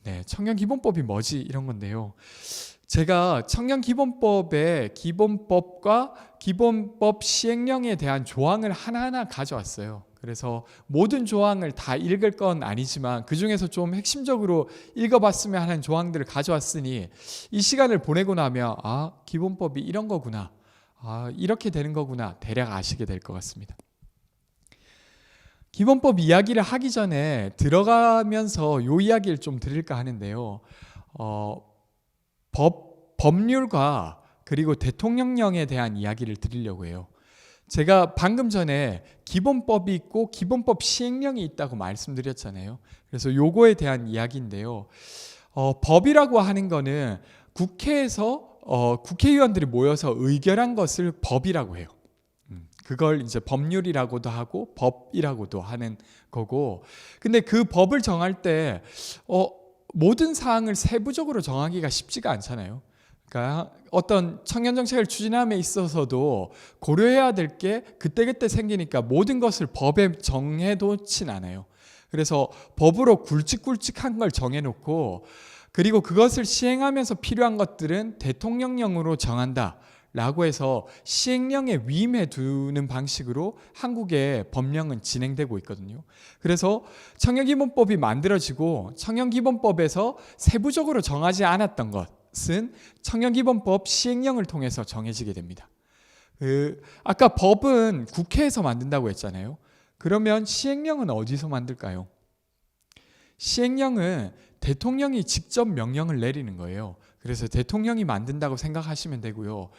네, 청년기본법이 뭐지? 이런 건데요. 제가 청년기본법의 기본법과 기본법 시행령에 대한 조항을 하나하나 가져왔어요. 그래서 모든 조항을 다 읽을 건 아니지만 그 중에서 좀 핵심적으로 읽어봤으면 하는 조항들을 가져왔으니 이 시간을 보내고 나면 기본법이 이런 거구나, 이렇게 되는 거구나 대략 아시게 될 것 같습니다. 기본법 이야기를 하기 전에 들어가면서 이 이야기를 좀 드릴까 하는데요. 법률과 그리고 대통령령에 대한 이야기를 드리려고 해요. 제가 방금 전에 기본법이 있고 기본법 시행령이 있다고 말씀드렸잖아요. 그래서 요거에 대한 이야기인데요. 법이라고 하는 거는 국회에서 국회의원들이 모여서 의결한 것을 법이라고 해요. 그걸 이제 법률이라고도 하고 법이라고도 하는 거고, 근데 그 법을 정할 때 모든 사항을 세부적으로 정하기가 쉽지가 않잖아요. 그러니까 어떤 청년 정책을 추진함에 있어서도 고려해야 될 게 그때그때 생기니까 모든 것을 법에 정해놓진 않아요. 그래서 법으로 굵직굵직한 걸 정해놓고, 그리고 그것을 시행하면서 필요한 것들은 대통령령으로 정한다 라고 해서 시행령에 위임해 두는 방식으로 한국의 법령은 진행되고 있거든요. 그래서 청년기본법이 만들어지고 청년기본법에서 세부적으로 정하지 않았던 것은 청년기본법 시행령을 통해서 정해지게 됩니다. 아까 법은 국회에서 만든다고 했잖아요. 그러면 시행령은 어디서 만들까요? 시행령은 대통령이 직접 명령을 내리는 거예요. 그래서 대통령이 만든다고 생각하시면 되고요.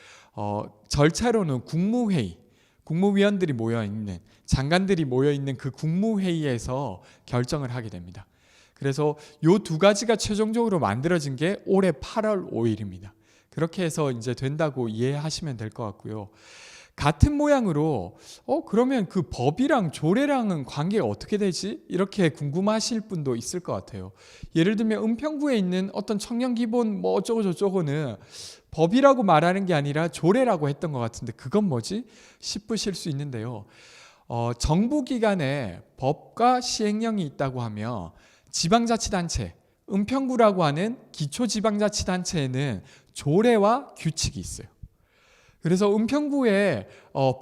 절차로는 국무회의, 국무위원들이 모여있는, 장관들이 모여있는 그 국무회의에서 결정을 하게 됩니다. 그래서 요 두 가지가 최종적으로 만들어진 게 올해 8월 5일입니다. 그렇게 해서 이제 된다고 이해하시면 될 것 같고요. 같은 모양으로 그러면 그 법이랑 조례랑은 관계가 어떻게 되지? 이렇게 궁금하실 분도 있을 것 같아요. 예를 들면 은평구에 있는 어떤 청년기본 뭐 어쩌고 저쩌고는 법이라고 말하는 게 아니라 조례라고 했던 것 같은데 그건 뭐지? 싶으실 수 있는데요. 정부기관에 법과 시행령이 있다고 하면 지방자치단체, 은평구라고 하는 기초지방자치단체에는 조례와 규칙이 있어요. 그래서 은평구의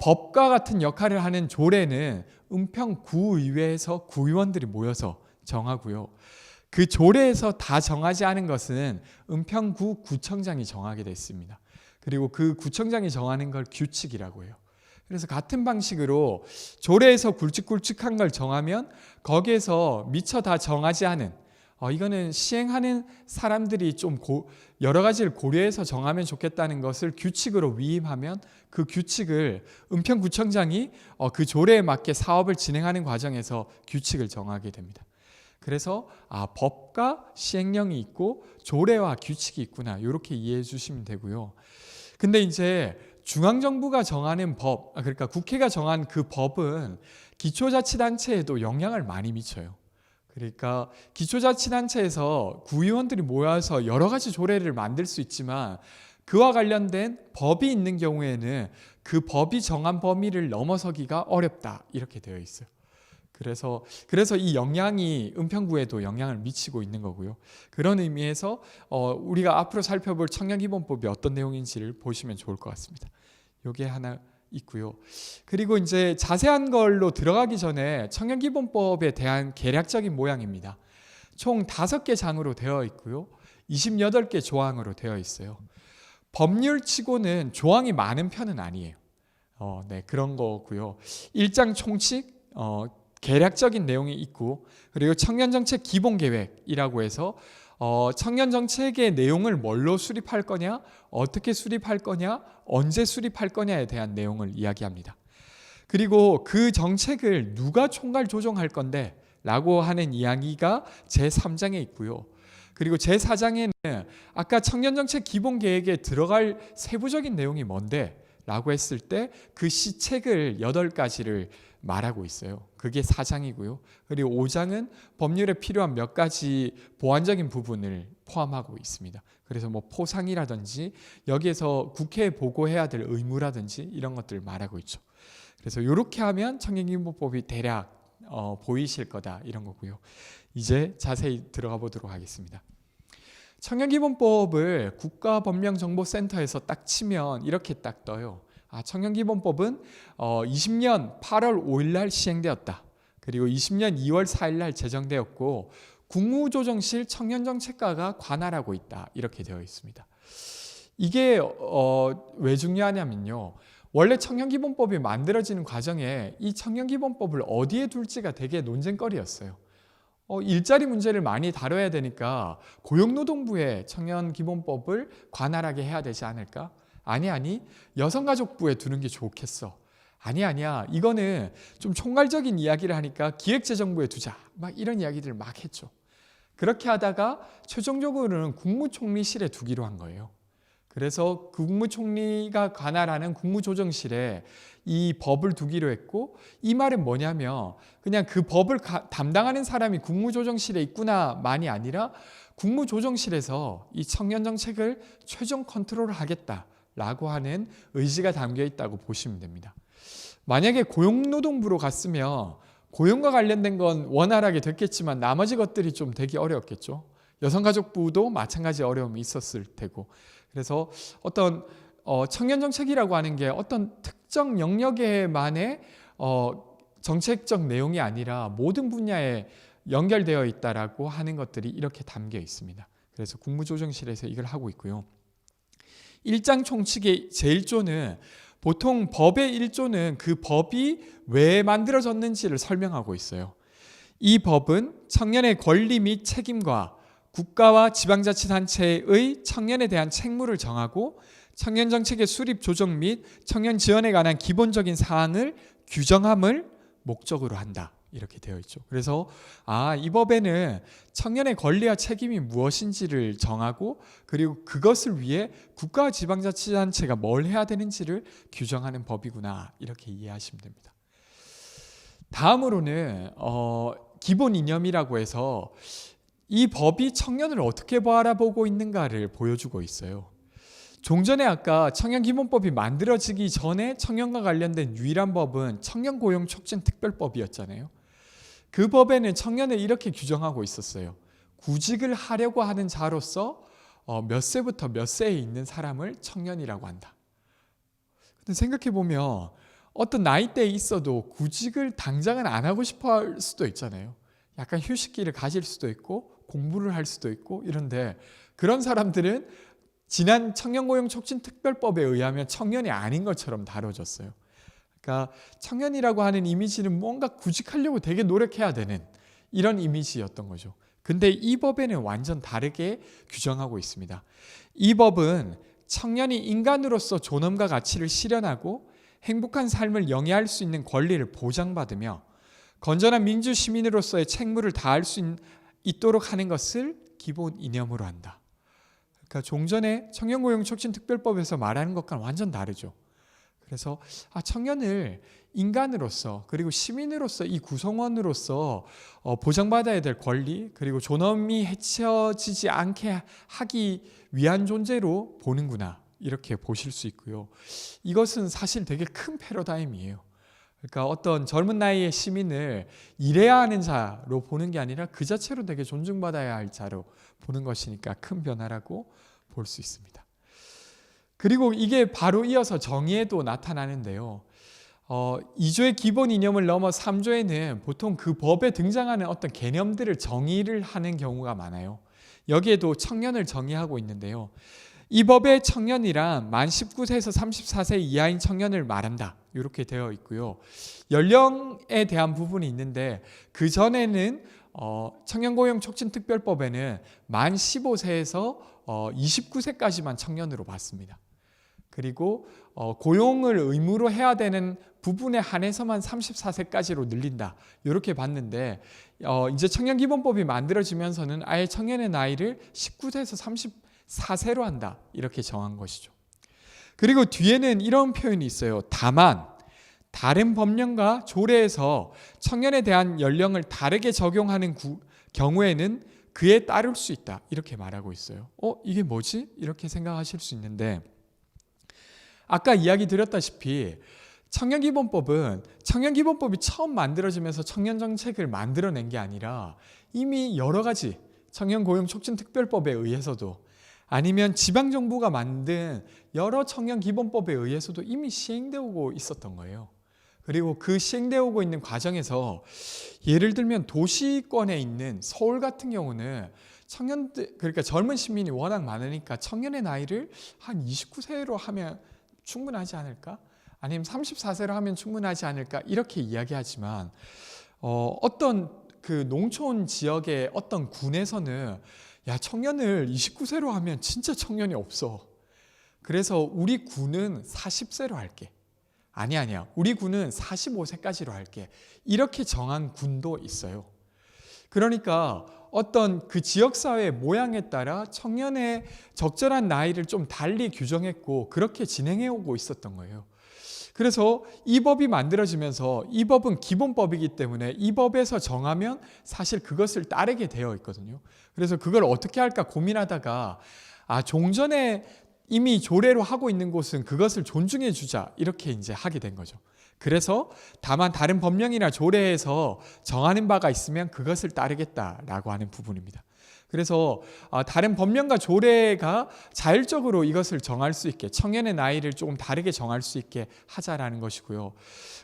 법과 같은 역할을 하는 조례는 은평구의회에서 구의원들이 모여서 정하고요. 그 조례에서 다 정하지 않은 것은 은평구 구청장이 정하게 됐습니다. 그리고 그 구청장이 정하는 걸 규칙이라고 해요. 그래서 같은 방식으로 조례에서 굵직굵직한 걸 정하면 거기에서 미처 다 정하지 않은 이거는 시행하는 사람들이 좀 여러 가지를 고려해서 정하면 좋겠다는 것을 규칙으로 위임하면 그 규칙을 은평구청장이 그 조례에 맞게 사업을 진행하는 과정에서 규칙을 정하게 됩니다. 그래서 법과 시행령이 있고 조례와 규칙이 있구나 이렇게 이해해 주시면 되고요. 근데 이제 중앙정부가 정하는 법, 그러니까 국회가 정한 그 법은 기초자치단체에도 영향을 많이 미쳐요. 그러니까 기초자치단체에서 구의원들이 모여서 여러 가지 조례를 만들 수 있지만 그와 관련된 법이 있는 경우에는 그 법이 정한 범위를 넘어서기가 어렵다 이렇게 되어 있어요. 그래서 이 영향이 은평구에도 영향을 미치고 있는 거고요. 그런 의미에서 우리가 앞으로 살펴볼 청년기본법이 어떤 내용인지를 보시면 좋을 것 같습니다. 이게 하나 있고요. 그리고 이제 자세한 걸로 들어가기 전에 청년기본법에 대한 개략적인 모양입니다. 총 5개 장으로 되어 있고요. 28개 조항으로 되어 있어요. 법률치고는 조항이 많은 편은 아니에요. 네, 그런 거고요. 1장 총칙, 개략적인 내용이 있고, 그리고 청년정책 기본계획이라고 해서 청년정책의 내용을 뭘로 수립할 거냐, 어떻게 수립할 거냐, 언제 수립할 거냐에 대한 내용을 이야기합니다. 그리고 그 정책을 누가 총괄 조정할 건데 라고 하는 이야기가 제3장에 있고요. 그리고 제4장에는 아까 청년정책 기본계획에 들어갈 세부적인 내용이 뭔데 라고 했을 때 그 시책을 8가지를 말하고 있어요. 그게 4장이고요. 그리고 5장은 법률에 필요한 몇 가지 보완적인 부분을 포함하고 있습니다. 그래서 뭐 포상이라든지 여기에서 국회에 보고해야 될 의무라든지 이런 것들을 말하고 있죠. 그래서 이렇게 하면 청년기본법이 대략 보이실 거다 이런 거고요. 이제 자세히 들어가 보도록 하겠습니다. 청년기본법을 국가법령정보센터에서 딱 치면 이렇게 딱 떠요. 청년기본법은 20년 8월 5일 날 시행되었다. 그리고 20년 2월 4일 날 제정되었고 국무조정실 청년정책과가 관할하고 있다. 이렇게 되어 있습니다. 이게 왜 중요하냐면요. 원래 청년기본법이 만들어지는 과정에 이 청년기본법을 어디에 둘지가 되게 논쟁거리였어요. 일자리 문제를 많이 다뤄야 되니까 고용노동부에 청년기본법을 관할하게 해야 되지 않을까? 아니 여성가족부에 두는 게 좋겠어. 아니야 이거는 좀 총괄적인 이야기를 하니까 기획재정부에 두자. 막 이런 이야기들을 막 했죠. 그렇게 하다가 최종적으로는 국무총리실에 두기로 한 거예요. 그래서 국무총리가 관할하는 국무조정실에 이 법을 두기로 했고, 이 말은 뭐냐면 그냥 그 법을 담당하는 사람이 국무조정실에 있구나만이 아니라 국무조정실에서 이 청년정책을 최종 컨트롤을 하겠다라고 하는 의지가 담겨 있다고 보시면 됩니다. 만약에 고용노동부로 갔으면 고용과 관련된 건 원활하게 됐겠지만 나머지 것들이 좀 되기 어려웠겠죠. 여성가족부도 마찬가지 어려움이 있었을 테고. 그래서 어떤 청년정책이라고 하는 게 어떤 특정 영역에만의 정책적 내용이 아니라 모든 분야에 연결되어 있다라고 하는 것들이 이렇게 담겨 있습니다. 그래서 국무조정실에서 이걸 하고 있고요. 1장 총칙의 제1조는 보통 법의 1조는 그 법이 왜 만들어졌는지를 설명하고 있어요. 이 법은 청년의 권리 및 책임과 국가와 지방자치단체의 청년에 대한 책무를 정하고 청년정책의 수립 조정 및 청년 지원에 관한 기본적인 사항을 규정함을 목적으로 한다. 이렇게 되어 있죠. 그래서 이 법에는 청년의 권리와 책임이 무엇인지를 정하고 그리고 그것을 위해 국가와 지방자치단체가 뭘 해야 되는지를 규정하는 법이구나. 이렇게 이해하시면 됩니다. 다음으로는 기본 이념이라고 해서 이 법이 청년을 어떻게 바라보고 있는가를 보여주고 있어요. 종전에 아까 청년기본법이 만들어지기 전에 청년과 관련된 유일한 법은 청년고용촉진특별법이었잖아요. 그 법에는 청년을 이렇게 규정하고 있었어요. 구직을 하려고 하는 자로서 몇 세부터 몇 세에 있는 사람을 청년이라고 한다. 근데 생각해보면 어떤 나이대에 있어도 구직을 당장은 안 하고 싶어 할 수도 있잖아요. 약간 휴식기를 가질 수도 있고 공부를 할 수도 있고 이런데 그런 사람들은 지난 청년고용촉진특별법에 의하면 청년이 아닌 것처럼 다뤄졌어요. 그러니까 청년이라고 하는 이미지는 뭔가 구직하려고 되게 노력해야 되는 이런 이미지였던 거죠. 근데 이 법에는 완전 다르게 규정하고 있습니다. 이 법은 청년이 인간으로서 존엄과 가치를 실현하고 행복한 삶을 영위할 수 있는 권리를 보장받으며 건전한 민주 시민으로서의 책무를 다할 수 있도록 하는 것을 기본 이념으로 한다. 그러니까 종전에 청년고용촉진특별법에서 말하는 것과는 완전 다르죠. 그래서 청년을 인간으로서 그리고 시민으로서 이 구성원으로서 보장받아야 될 권리 그리고 존엄이 해쳐지지 않게 하기 위한 존재로 보는구나 이렇게 보실 수 있고요. 이것은 사실 되게 큰 패러다임이에요. 그러니까 어떤 젊은 나이의 시민을 일해야 하는 자로 보는 게 아니라 그 자체로 되게 존중받아야 할 자로 보는 것이니까 큰 변화라고 볼 수 있습니다. 그리고 이게 바로 이어서 정의에도 나타나는데요. 2조의 기본 이념을 넘어 3조에는 보통 그 법에 등장하는 어떤 개념들을 정의를 하는 경우가 많아요. 여기에도 청년을 정의하고 있는데요. 이 법의 청년이란 만 19세에서 34세 이하인 청년을 말한다. 이렇게 되어 있고요. 연령에 대한 부분이 있는데 그 전에는 청년고용촉진특별법에는 만 15세에서 29세까지만 청년으로 봤습니다. 그리고 고용을 의무로 해야 되는 부분에 한해서만 34세까지로 늘린다. 이렇게 봤는데 이제 청년기본법이 만들어지면서는 아예 청년의 나이를 19세에서 34세로 한다. 이렇게 정한 것이죠. 그리고 뒤에는 이런 표현이 있어요. 다만 다른 법령과 조례에서 청년에 대한 연령을 다르게 적용하는 경우에는 그에 따를 수 있다. 이렇게 말하고 있어요. 이게 뭐지? 이렇게 생각하실 수 있는데 아까 이야기 드렸다시피 청년기본법이 처음 만들어지면서 청년정책을 만들어낸 게 아니라 이미 여러 가지 청년고용촉진특별법에 의해서도 아니면 지방정부가 만든 여러 청년기본법에 의해서도 이미 시행되고 있었던 거예요. 그리고 그 시행되어 오고 있는 과정에서 예를 들면 도시권에 있는 서울 같은 경우는 청년들, 그러니까 젊은 시민이 워낙 많으니까 청년의 나이를 한 29세로 하면 충분하지 않을까? 아니면 34세로 하면 충분하지 않을까? 이렇게 이야기하지만 어떤 그 농촌 지역의 어떤 군에서는 야, 청년을 29세로 하면 진짜 청년이 없어. 그래서 우리 군은 40세로 할게. 아니야. 우리 군은 45세까지로 할게. 이렇게 정한 군도 있어요. 그러니까 어떤 그 지역사회의 모양에 따라 청년의 적절한 나이를 좀 달리 규정했고 그렇게 진행해 오고 있었던 거예요. 그래서 이 법이 만들어지면서 이 법은 기본법이기 때문에 이 법에서 정하면 사실 그것을 따르게 되어 있거든요. 그래서 그걸 어떻게 할까 고민하다가 종전에 이미 조례로 하고 있는 곳은 그것을 존중해 주자 이렇게 이제 하게 된 거죠. 그래서 다만 다른 법령이나 조례에서 정하는 바가 있으면 그것을 따르겠다라고 하는 부분입니다. 그래서 다른 법령과 조례가 자율적으로 이것을 정할 수 있게 청년의 나이를 조금 다르게 정할 수 있게 하자라는 것이고요.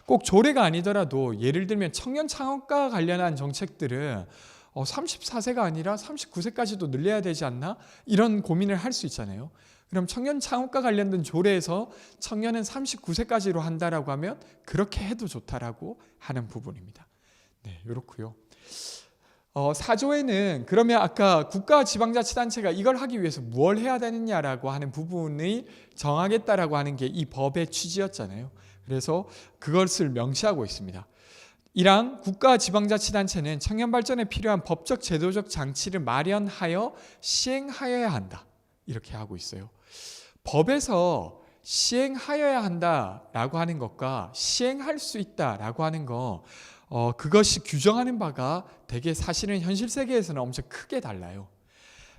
꼭 조례가 아니더라도 예를 들면 청년 창업과 관련한 정책들은 34세가 아니라 39세까지도 늘려야 되지 않나? 이런 고민을 할 수 있잖아요. 그럼 청년 창업과 관련된 조례에서 청년은 39세까지로 한다라고 하면 그렇게 해도 좋다라고 하는 부분입니다. 네, 이렇고요. 4조에는 그러면 아까 국가지방자치단체가 이걸 하기 위해서 뭘 해야 되느냐라고 하는 부분을 정하겠다라고 하는 게 이 법의 취지였잖아요. 그래서 그것을 명시하고 있습니다. 1항 국가지방자치단체는 청년발전에 필요한 법적 제도적 장치를 마련하여 시행하여야 한다. 이렇게 하고 있어요. 법에서 시행하여야 한다라고 하는 것과 시행할 수 있다라고 하는 거 그것이 규정하는 바가 되게 사실은 현실 세계에서는 엄청 크게 달라요.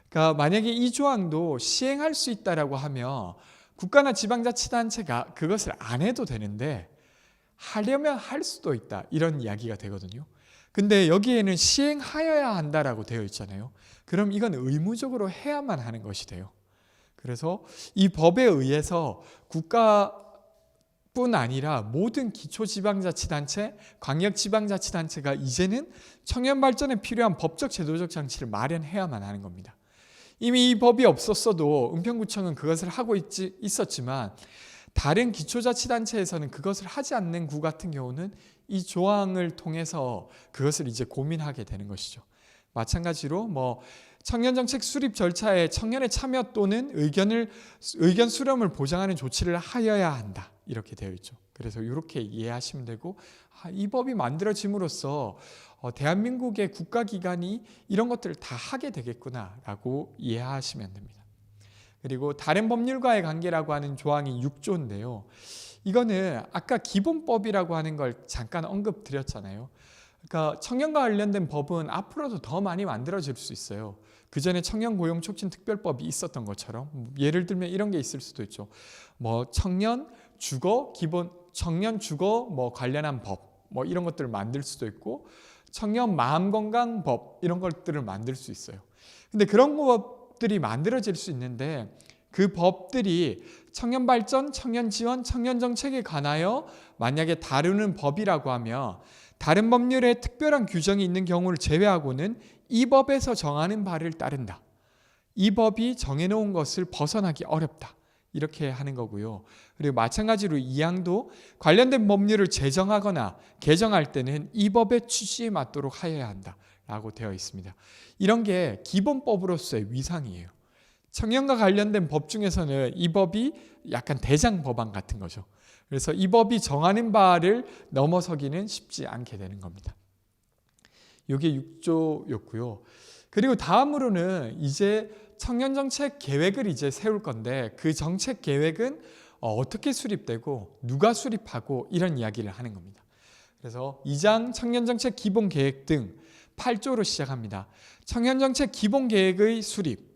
그러니까 만약에 이 조항도 시행할 수 있다라고 하면 국가나 지방자치단체가 그것을 안 해도 되는데 하려면 할 수도 있다 이런 이야기가 되거든요. 근데 여기에는 시행하여야 한다라고 되어 있잖아요. 그럼 이건 의무적으로 해야만 하는 것이 돼요. 그래서 이 법에 의해서 국가뿐 아니라 모든 기초지방자치단체, 광역지방자치단체가 이제는 청년 발전에 필요한 법적 제도적 장치를 마련해야만 하는 겁니다. 이미 이 법이 없었어도 은평구청은 그것을 하고 있었지만 다른 기초자치단체에서는 그것을 하지 않는 구 같은 경우는 이 조항을 통해서 그것을 이제 고민하게 되는 것이죠. 마찬가지로 청년정책 수립 절차에 청년의 참여 또는 의견 수렴을 보장하는 조치를 하여야 한다. 이렇게 되어 있죠. 그래서 이렇게 이해하시면 되고 이 법이 만들어짐으로써 대한민국의 국가기관이 이런 것들을 다 하게 되겠구나라고 이해하시면 됩니다. 그리고 다른 법률과의 관계라고 하는 조항이 6조인데요. 이거는 아까 기본법이라고 하는 걸 잠깐 언급드렸잖아요. 그러니까 청년과 관련된 법은 앞으로도 더 많이 만들어질 수 있어요. 그 전에 청년고용촉진특별법이 있었던 것처럼 예를 들면 이런 게 있을 수도 있죠. 청년 주거 관련한 법 이런 것들을 만들 수도 있고 청년 마음건강법 이런 것들을 만들 수 있어요. 근데 그런 법들이 만들어질 수 있는데 그 법들이 청년발전, 청년지원, 청년정책에 관하여 만약에 다루는 법이라고 하면 다른 법률에 특별한 규정이 있는 경우를 제외하고는 이 법에서 정하는 바를 따른다. 이 법이 정해놓은 것을 벗어나기 어렵다. 이렇게 하는 거고요. 그리고 마찬가지로 2항도 관련된 법률을 제정하거나 개정할 때는 이 법의 취지에 맞도록 하여야 한다라고 되어 있습니다. 이런 게 기본법으로서의 위상이에요. 청년과 관련된 법 중에서는 이 법이 약간 대장 법안 같은 거죠. 그래서 이 법이 정하는 바를 넘어서기는 쉽지 않게 되는 겁니다. 이게 6조였고요. 그리고 다음으로는 이제 청년정책 계획을 이제 세울 건데 그 정책 계획은 어떻게 수립되고 누가 수립하고 이런 이야기를 하는 겁니다. 그래서 2장 청년정책 기본계획 등 8조로 시작합니다. 청년정책 기본계획의 수립.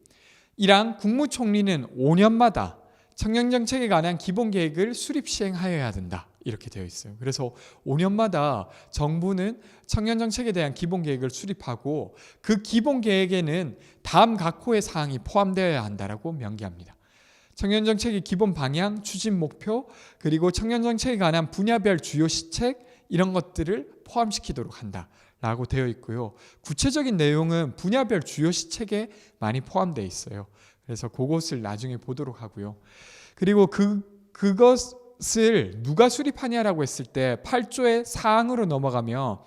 1항 국무총리는 5년마다 청년정책에 관한 기본계획을 수립 시행하여야 된다. 이렇게 되어 있어요. 그래서 5년마다 정부는 청년 정책에 대한 기본 계획을 수립하고 그 기본 계획에는 다음 각 호의 사항이 포함되어야 한다라고 명기합니다. 청년 정책의 기본 방향, 추진 목표, 그리고 청년 정책에 관한 분야별 주요 시책 이런 것들을 포함시키도록 한다라고 되어 있고요. 구체적인 내용은 분야별 주요 시책에 많이 포함되어 있어요. 그래서 그것을 나중에 보도록 하고요. 그리고 그것을 누가 수립하냐라고 했을 때 8조의 사항으로 넘어가면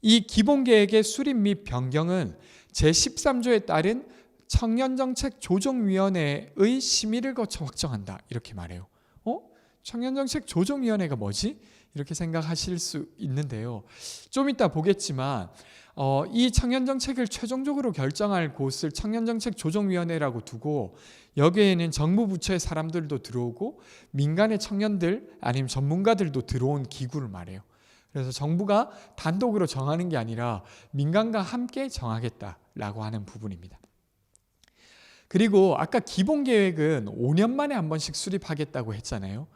이 기본계획의 수립 및 변경은 제13조에 따른 청년정책조정위원회의 심의를 거쳐 확정한다. 이렇게 말해요. 청년정책조정위원회가 뭐지? 이렇게 생각하실 수 있는데요. 좀 이따 보겠지만 이 청년정책을 최종적으로 결정할 곳을 청년정책조정위원회라고 두고 여기에는 정부 부처의 사람들도 들어오고 민간의 청년들 아니면 전문가들도 들어온 기구를 말해요. 그래서 정부가 단독으로 정하는 게 아니라 민간과 함께 정하겠다라고 하는 부분입니다. 그리고 아까 기본계획은 5년 만에 한 번씩 수립하겠다고 했잖아요.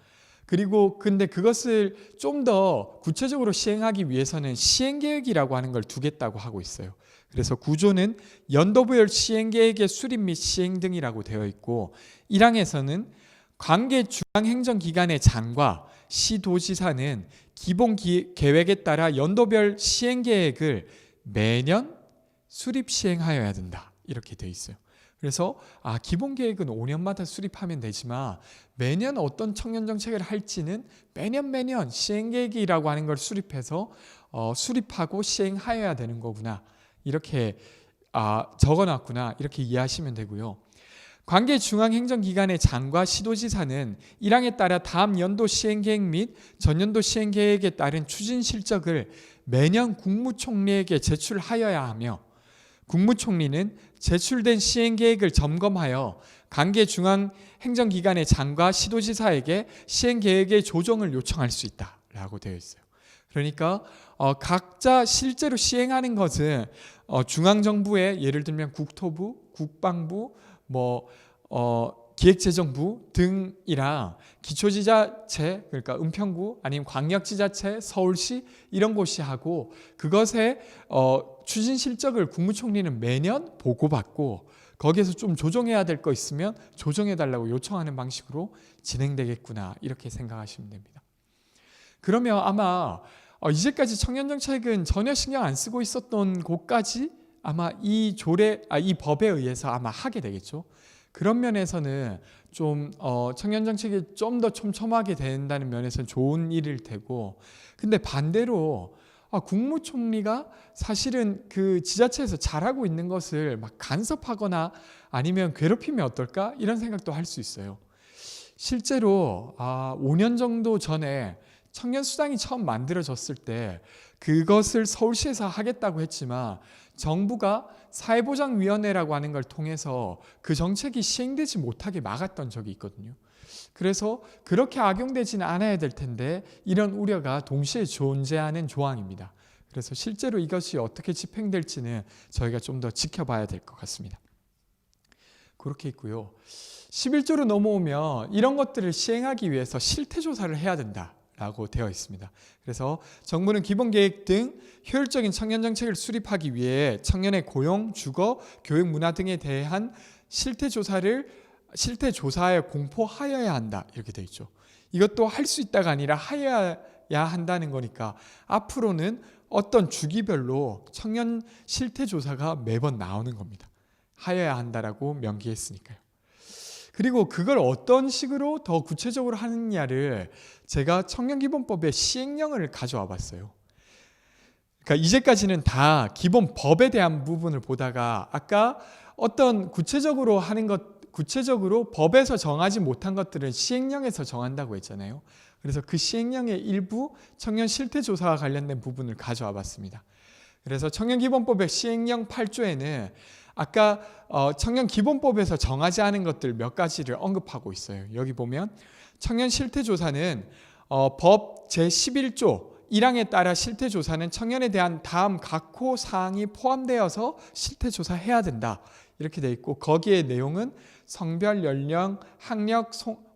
그리고 근데 그것을 좀 더 구체적으로 시행하기 위해서는 시행계획이라고 하는 걸 두겠다고 하고 있어요. 그래서 구조는 연도별 시행계획의 수립 및 시행 등이라고 되어 있고 1항에서는 관계 중앙행정기관의 장과 시도지사는 기본 계획에 따라 연도별 시행계획을 매년 수립 시행하여야 된다. 이렇게 되어 있어요. 그래서 기본 계획은 5년마다 수립하면 되지만 매년 어떤 청년 정책을 할지는 매년 시행계획이라고 하는 걸 수립해서 수립하고 시행하여야 되는 거구나. 이렇게 적어놨구나. 이렇게 이해하시면 되고요. 관계 중앙행정기관의 장과 시도지사는 1항에 따라 다음 연도 시행계획 및 전년도 시행계획에 따른 추진 실적을 매년 국무총리에게 제출하여야 하며 국무총리는 제출된 시행계획을 점검하여 관계 중앙행정기관의 장과 시도지사에게 시행계획의 조정을 요청할 수 있다라고 되어 있어요. 그러니까 각자 실제로 시행하는 것은 중앙정부의 예를 들면 국토부, 국방부, 기획재정부 등이랑 기초지자체 그러니까 은평구 아니면 광역지자체, 서울시 이런 곳이 하고 그것의 추진 실적을 국무총리는 매년 보고받고 거기에서 좀 조정해야 될 거 있으면 조정해달라고 요청하는 방식으로 진행되겠구나 이렇게 생각하시면 됩니다. 그러면 아마 이제까지 청년정책은 전혀 신경 안 쓰고 있었던 곳까지 아마 이 법에 의해서 아마 하게 되겠죠. 그런 면에서는 좀 청년정책이 좀 더 촘촘하게 된다는 면에서는 좋은 일일 테고, 근데 반대로 국무총리가 사실은 그 지자체에서 잘하고 있는 것을 막 간섭하거나 아니면 괴롭히면 어떨까 이런 생각도 할 수 있어요. 실제로 5년 정도 전에 청년수당이 처음 만들어졌을 때 그것을 서울시에서 하겠다고 했지만 정부가 사회보장위원회라고 하는 걸 통해서 그 정책이 시행되지 못하게 막았던 적이 있거든요. 그래서 그렇게 악용되지는 않아야 될 텐데 이런 우려가 동시에 존재하는 조항입니다. 그래서 실제로 이것이 어떻게 집행될지는 저희가 좀 더 지켜봐야 될 것 같습니다. 그렇게 있고요. 11조로 넘어오면 이런 것들을 시행하기 위해서 실태조사를 해야 된다라고 되어 있습니다. 그래서 정부는 기본계획 등 효율적인 청년정책을 수립하기 위해 청년의 고용, 주거, 교육, 문화 등에 대한 실태조사에 공포하여야 한다 이렇게 되어 있죠. 이것도 할 수 있다가 아니라 하여야 한다는 거니까 앞으로는 어떤 주기별로 청년 실태조사가 매번 나오는 겁니다. 하여야 한다라고 명기했으니까요. 그리고 그걸 어떤 식으로 더 구체적으로 하느냐를 제가 청년기본법의 시행령을 가져와 봤어요. 그러니까 이제까지는 다 기본 법에 대한 부분을 보다가 아까 어떤 구체적으로 법에서 정하지 못한 것들은 시행령에서 정한다고 했잖아요. 그래서 그 시행령의 일부 청년 실태조사와 관련된 부분을 가져와 봤습니다. 그래서 청년기본법의 시행령 8조에는 아까 청년기본법에서 정하지 않은 것들 몇 가지를 언급하고 있어요. 여기 보면 청년 실태조사는 법 제11조 1항에 따라 실태조사는 청년에 대한 다음 각 호 사항이 포함되어서 실태조사해야 된다. 이렇게 돼 있고 거기에 내용은 성별, 연령, 학력,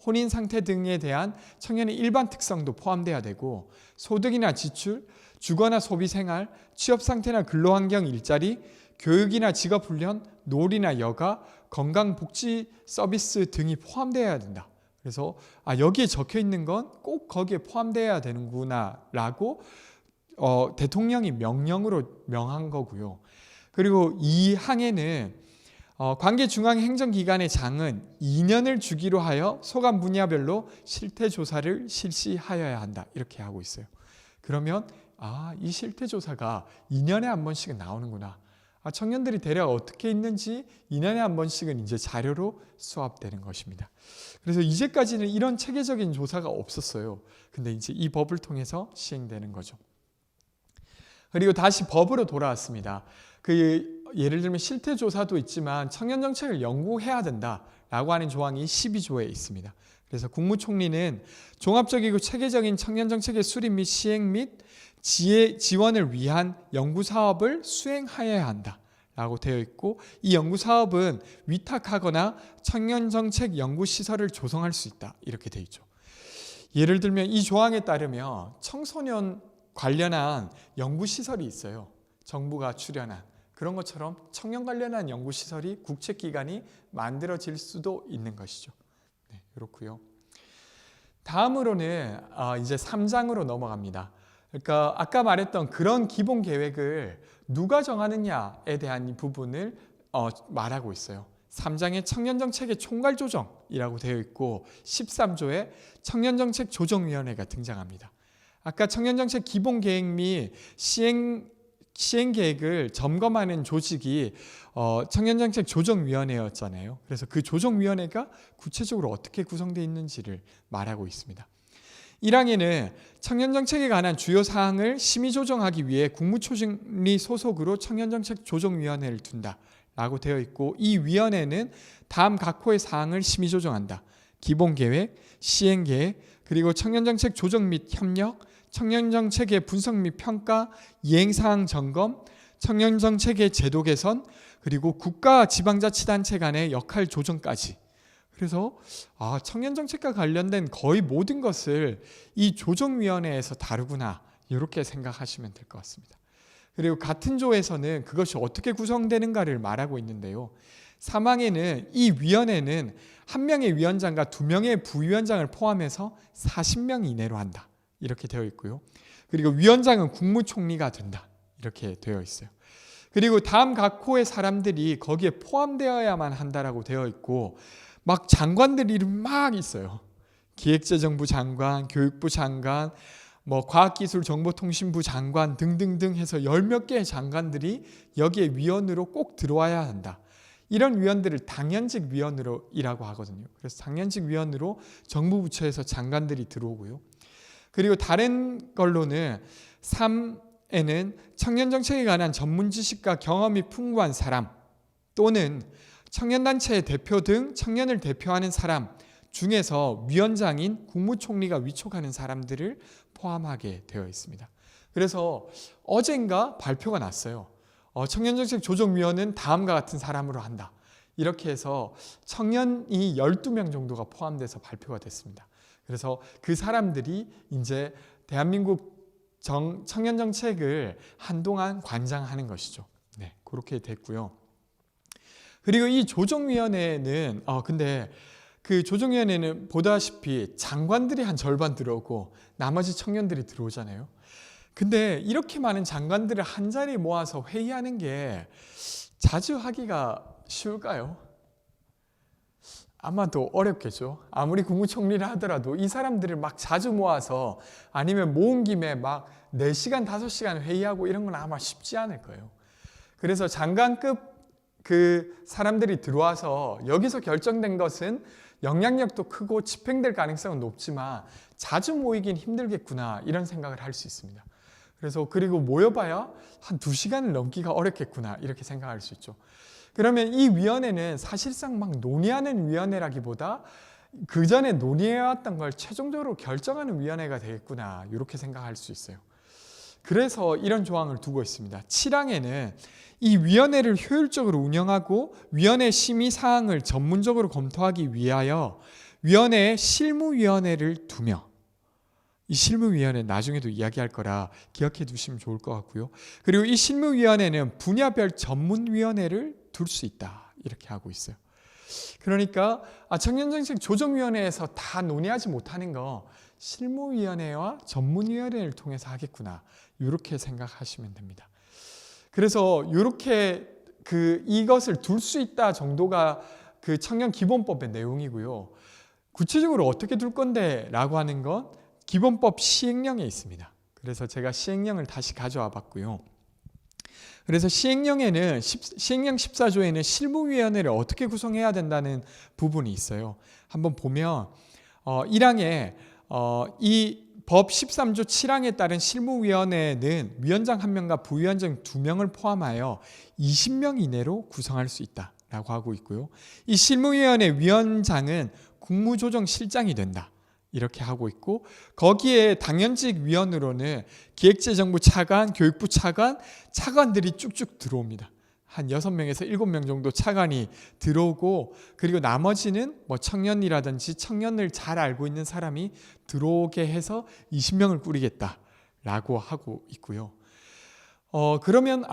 혼인 상태 등에 대한 청년의 일반 특성도 포함돼야 되고 소득이나 지출, 주거나 소비 생활, 취업 상태나 근로환경 일자리, 교육이나 직업 훈련, 놀이나 여가, 건강복지 서비스 등이 포함돼야 된다. 그래서 여기에 적혀 있는 건 꼭 거기에 포함돼야 되는구나라고 대통령이 명령으로 명한 거고요. 그리고 이 항에는 관계중앙행정기관의 장은 2년을 주기로 하여 소관 분야별로 실태조사를 실시하여야 한다. 이렇게 하고 있어요. 그러면 이 실태조사가 2년에 한 번씩은 나오는구나. 청년들이 대략 어떻게 있는지 2년에 한 번씩은 이제 자료로 수합되는 것입니다. 그래서 이제까지는 이런 체계적인 조사가 없었어요. 근데 이제 이 법을 통해서 시행되는 거죠. 그리고 다시 법으로 돌아왔습니다. 예를 들면 실태조사도 있지만 청년정책을 연구해야 된다라고 하는 조항이 12조에 있습니다. 그래서 국무총리는 종합적이고 체계적인 청년정책의 수립 및 시행 및 지원을 위한 연구사업을 수행하여야 한다라고 되어 있고 이 연구사업은 위탁하거나 청년정책 연구시설을 조성할 수 있다 이렇게 되어 있죠. 예를 들면 이 조항에 따르면 청소년 관련한 연구시설이 있어요. 정부가 출연한 그런 것처럼 청년 관련한 연구시설이 국책기관이 만들어질 수도 있는 것이죠. 네, 그렇고요. 다음으로는 이제 3장으로 넘어갑니다. 그러니까 아까 말했던 그런 기본 계획을 누가 정하느냐에 대한 이 부분을 말하고 있어요. 3장에 청년정책의 총괄조정이라고 되어 있고 13조에 청년정책 조정위원회가 등장합니다. 아까 청년정책 기본계획 및 시행계획을 점검하는 조직이 청년정책 조정위원회였잖아요. 그래서 그 조정위원회가 구체적으로 어떻게 구성되어 있는지를 말하고 있습니다. 1항에는 청년정책에 관한 주요 사항을 심의 조정하기 위해 국무총리 소속으로 청년정책 조정위원회를 둔다라고 되어 있고 이 위원회는 다음 각 호의 사항을 심의 조정한다. 기본계획, 시행계획, 그리고 청년정책 조정 및 협력, 청년정책의 분석 및 평가, 이행사항 점검, 청년정책의 제도 개선, 그리고 국가 지방자치단체 간의 역할 조정까지. 그래서 청년정책과 관련된 거의 모든 것을 이 조정위원회에서 다루구나 이렇게 생각하시면 될 것 같습니다. 그리고 같은 조에서는 그것이 어떻게 구성되는가를 말하고 있는데요. 3항에는 이 위원회는 1명의 위원장과 2명의 부위원장을 포함해서 40명 이내로 한다. 이렇게 되어 있고요. 그리고 위원장은 국무총리가 된다. 이렇게 되어 있어요. 그리고 다음 각 호의 사람들이 거기에 포함되어야만 한다라고 되어 있고 막 장관들 이름 막 있어요. 기획재정부 장관, 교육부 장관, 과학기술정보통신부 장관 등등등 해서 10몇 개의 장관들이 여기에 위원으로 꼭 들어와야 한다. 이런 위원들을 당연직 위원으로이라고 하거든요. 그래서 당연직 위원으로 정부 부처에서 장관들이 들어오고요. 그리고 다른 걸로는 3에는 청년정책에 관한 전문 지식과 경험이 풍부한 사람 또는 청년단체의 대표 등 청년을 대표하는 사람 중에서 위원장인 국무총리가 위촉하는 사람들을 포함하게 되어 있습니다. 그래서 어젠가 발표가 났어요. 청년정책 조정위원회는 다음과 같은 사람으로 한다. 이렇게 해서 청년이 12명 정도가 포함돼서 발표가 됐습니다. 그래서 그 사람들이 이제 대한민국 청년정책을 한동안 관장하는 것이죠. 네, 그렇게 됐고요. 그리고 이 조정위원회는 근데 그 조정위원회는 보다시피 장관들이 한 절반 들어오고 나머지 청년들이 들어오잖아요. 근데 이렇게 많은 장관들을 한 자리에 모아서 회의하는 게 자주 하기가 쉬울까요? 아마도 어렵겠죠. 아무리 국무총리를 하더라도 이 사람들을 막 자주 모아서 아니면 모은 김에 막 4시간, 5시간 회의하고 이런 건 아마 쉽지 않을 거예요. 그래서 장관급 그 사람들이 들어와서 여기서 결정된 것은 영향력도 크고 집행될 가능성은 높지만 자주 모이긴 힘들겠구나 이런 생각을 할 수 있습니다. 그리고 모여봐야 한 2시간을 넘기가 어렵겠구나 이렇게 생각할 수 있죠. 그러면 이 위원회는 사실상 막 논의하는 위원회라기보다 그 전에 논의해왔던 걸 최종적으로 결정하는 위원회가 되겠구나 이렇게 생각할 수 있어요. 그래서 이런 조항을 두고 있습니다. 7항에는 이 위원회를 효율적으로 운영하고 위원회 심의 사항을 전문적으로 검토하기 위하여 위원회에 실무위원회를 두며, 이 실무위원회 나중에도 이야기할 거라 기억해 두시면 좋을 것 같고요. 그리고 이 실무위원회는 분야별 전문위원회를 둘 수 있다, 이렇게 하고 있어요. 그러니까 청년정책 조정위원회에서 다 논의하지 못하는 거 실무위원회와 전문위원회를 통해서 하겠구나, 이렇게 생각하시면 됩니다. 그래서 이렇게 이것을 둘 수 있다 정도가 그 청년기본법의 내용이고요. 구체적으로 어떻게 둘 건데 라고 하는 건 기본법 시행령에 있습니다. 그래서 제가 시행령을 다시 가져와 봤고요. 그래서 시행령에는 시행령 14조에는 실무위원회를 어떻게 구성해야 된다는 부분이 있어요. 한번 보면 1항에 이 법 13조 7항에 따른 실무위원회는 위원장 1명과 부위원장 2명을 포함하여 20명 이내로 구성할 수 있다라고 하고 있고요. 이 실무위원회 위원장은 국무조정실장이 된다, 이렇게 하고 있고, 거기에 당연직 위원으로는 기획재정부 차관, 교육부 차관, 차관들이 쭉쭉 들어옵니다. 한 6명에서 7명 정도 차관이 들어오고, 그리고 나머지는 뭐 청년이라든지 청년을 잘 알고 있는 사람이 들어오게 해서 20명을 꾸리겠다라고 하고 있고요. 그러면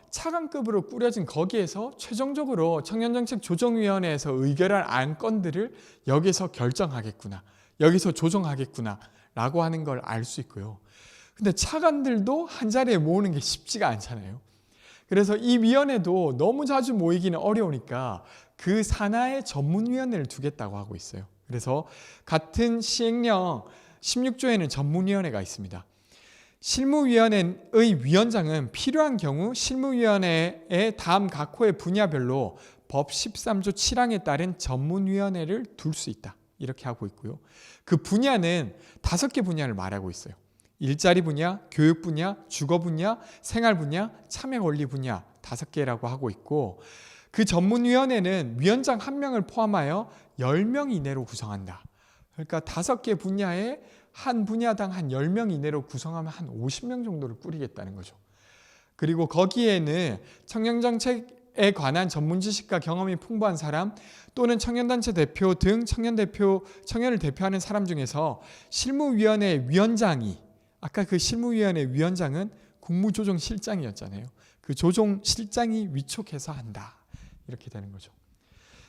차관급으로 꾸려진 거기에서 최종적으로 청년정책조정위원회에서 의결할 안건들을 여기서 결정하겠구나, 여기서 조정하겠구나 라고 하는 걸 알 수 있고요. 근데 차관들도 한 자리에 모으는 게 쉽지가 않잖아요. 그래서 이 위원회도 너무 자주 모이기는 어려우니까 그 산하에 전문위원회를 두겠다고 하고 있어요. 그래서 같은 시행령 16조에는 전문위원회가 있습니다. 실무위원회의 위원장은 필요한 경우 실무위원회의 다음 각 호의 분야별로 법 13조 7항에 따른 전문위원회를 둘 수 있다, 이렇게 하고 있고요. 그 분야는 5개 분야를 말하고 있어요. 일자리 분야, 교육 분야, 주거 분야, 생활 분야, 참여 권리 분야 5개라고 하고 있고, 그 전문위원회는 위원장 1명을 포함하여 10명 이내로 구성한다. 그러니까 5개 분야에 한 분야당 한 10명 이내로 구성하면 한 50명 정도를 꾸리겠다는 거죠. 그리고 거기에는 청년정책에 관한 전문 지식과 경험이 풍부한 사람, 또는 청년단체 대표 등 청년을 대표하는 사람 중에서 실무위원회 위원장이, 아까 그 실무위원회 위원장은 국무조정실장이었잖아요. 그 조정실장이 위촉해서 한다, 이렇게 되는 거죠.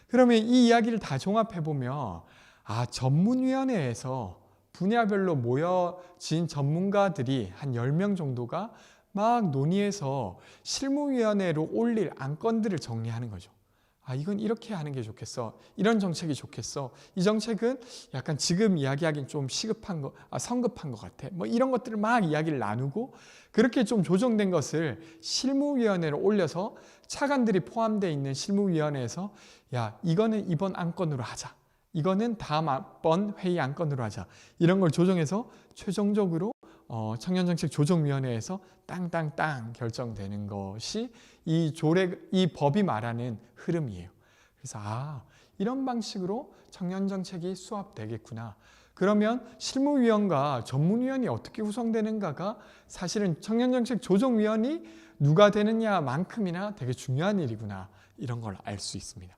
그러면 이 이야기를 다 종합해보면 전문위원회에서 분야별로 모여진 전문가들이 한 10명 정도가 막 논의해서 실무위원회로 올릴 안건들을 정리하는 거죠. 이건 이렇게 하는 게 좋겠어, 이런 정책이 좋겠어, 이 정책은 약간 지금 이야기하기는 좀 성급한 것 같아, 뭐 이런 것들을 막 이야기를 나누고, 그렇게 좀 조정된 것을 실무위원회로 올려서 차관들이 포함되어 있는 실무위원회에서 이거는 이번 안건으로 하자, 이거는 다음번 회의 안건으로 하자, 이런 걸 조정해서 최종적으로 청년정책 조정위원회에서 땅땅땅 결정되는 것이 이 법이 말하는 흐름이에요. 그래서 이런 방식으로 청년정책이 수합되겠구나. 그러면 실무위원과 전문위원이 어떻게 구성되는가가 사실은 청년정책 조정위원이 누가 되느냐만큼이나 되게 중요한 일이구나, 이런 걸 알 수 있습니다.